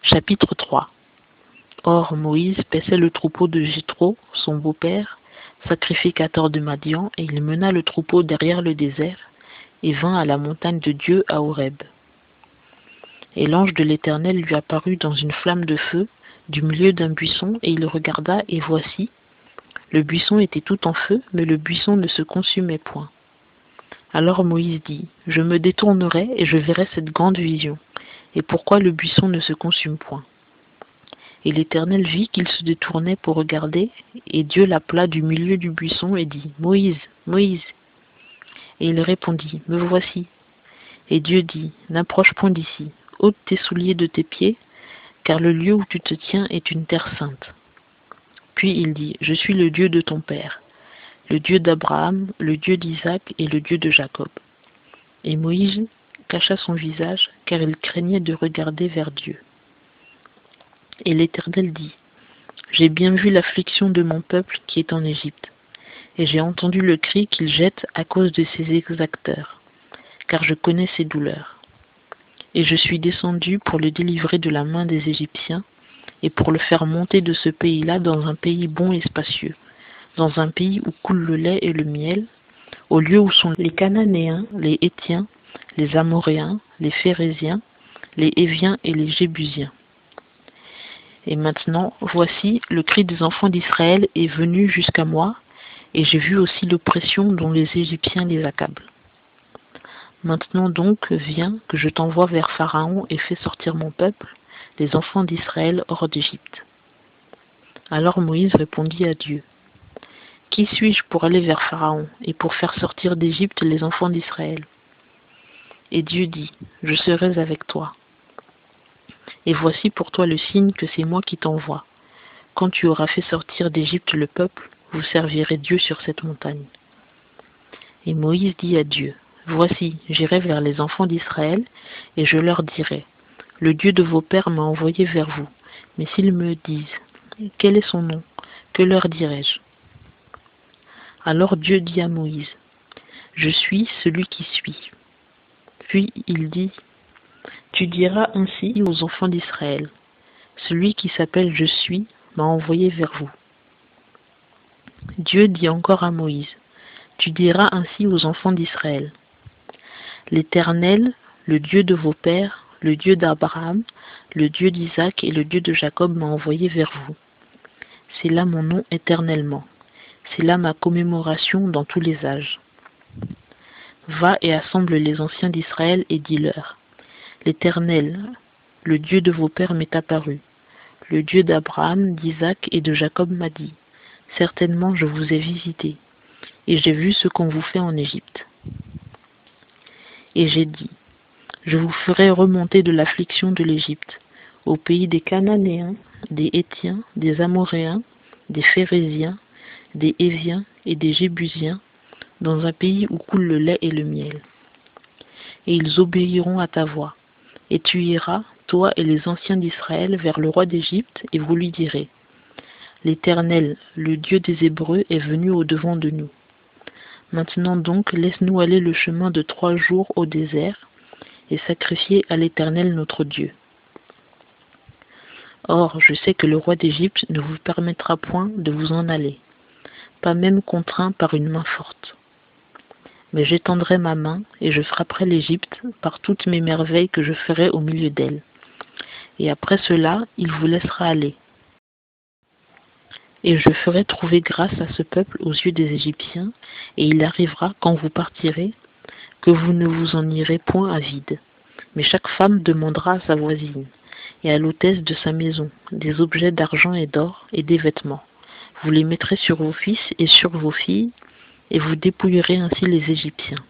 Chapitre 3. Or Moïse paissait le troupeau de Jithro, son beau-père, sacrificateur de Madian, et il mena le troupeau derrière le désert, et vint à la montagne de Dieu à Horeb. Et l'ange de l'Éternel lui apparut dans une flamme de feu, du milieu d'un buisson, et il regarda, et voici, le buisson était tout en feu, mais le buisson ne se consumait point. Alors Moïse dit, je me détournerai, et je verrai cette grande vision, et pourquoi le buisson ne se consume point. Et l'Éternel vit qu'il se détournait pour regarder, et Dieu l'appela du milieu du buisson et dit, Moïse, Moïse. Et il répondit, me voici. Et Dieu dit, n'approche point d'ici, ôte tes souliers de tes pieds, car le lieu où tu te tiens est une terre sainte. Puis il dit, je suis le Dieu de ton père, le Dieu d'Abraham, le Dieu d'Isaac et le Dieu de Jacob. Et Moïse cacha son visage, car il craignait de regarder vers Dieu. Et l'Éternel dit, j'ai bien vu l'affliction de mon peuple qui est en Égypte, et j'ai entendu le cri qu'il jette à cause de ses exacteurs, car je connais ses douleurs. Et je suis descendu pour le délivrer de la main des Égyptiens, et pour le faire monter de ce pays-là dans un pays bon et spacieux, dans un pays où coule le lait et le miel, au lieu où sont les Cananéens, les Hétiens, les Amoréens, les Phéréziens, les Héviens et les Jébusiens. Et maintenant, voici, le cri des enfants d'Israël est venu jusqu'à moi, et j'ai vu aussi l'oppression dont les Égyptiens les accablent. Maintenant donc, viens, que je t'envoie vers Pharaon et fais sortir mon peuple, les enfants d'Israël, hors d'Égypte. Alors Moïse répondit à Dieu, qui suis-je pour aller vers Pharaon et pour faire sortir d'Égypte les enfants d'Israël? Et Dieu dit, je serai avec toi. Et voici pour toi le signe que c'est moi qui t'envoie. Quand tu auras fait sortir d'Égypte le peuple, vous servirez Dieu sur cette montagne. Et Moïse dit à Dieu, voici, j'irai vers les enfants d'Israël, et je leur dirai, le Dieu de vos pères m'a envoyé vers vous. Mais s'ils me disent, quel est son nom? Que leur dirai-je? Alors Dieu dit à Moïse, je suis celui qui suis. Puis il dit, tu diras ainsi aux enfants d'Israël, celui qui s'appelle Je suis m'a envoyé vers vous. Dieu dit encore à Moïse, tu diras ainsi aux enfants d'Israël, l'Éternel, le Dieu de vos pères, le Dieu d'Abraham, le Dieu d'Isaac et le Dieu de Jacob m'a envoyé vers vous. C'est là mon nom éternellement, c'est là ma commémoration dans tous les âges. Va et assemble les anciens d'Israël et dis-leur, l'Éternel, le Dieu de vos pères m'est apparu. Le Dieu d'Abraham, d'Isaac et de Jacob m'a dit, certainement je vous ai visité, et j'ai vu ce qu'on vous fait en Égypte. Et j'ai dit, je vous ferai remonter de l'affliction de l'Égypte, au pays des Cananéens, des Hétiens, des Amoréens, des Phéréziens, des Héviens et des Jébusiens, dans un pays où coule le lait et le miel. Et ils obéiront à ta voix. Et tu iras, toi et les anciens d'Israël, vers le roi d'Égypte, et vous lui direz, l'Éternel, le Dieu des Hébreux, est venu au-devant de nous. Maintenant donc, laisse-nous aller le chemin de 3 jours au désert, et sacrifier à l'Éternel notre Dieu. Or, je sais que le roi d'Égypte ne vous permettra point de vous en aller, pas même contraint par une main forte. Mais j'étendrai ma main, et je frapperai l'Égypte par toutes mes merveilles que je ferai au milieu d'elle. Et après cela, il vous laissera aller. Et je ferai trouver grâce à ce peuple aux yeux des Égyptiens, et il arrivera, quand vous partirez, que vous ne vous en irez point à vide. Mais chaque femme demandera à sa voisine, et à l'hôtesse de sa maison, des objets d'argent et d'or, et des vêtements. Vous les mettrez sur vos fils et sur vos filles, et vous dépouillerez ainsi les Égyptiens.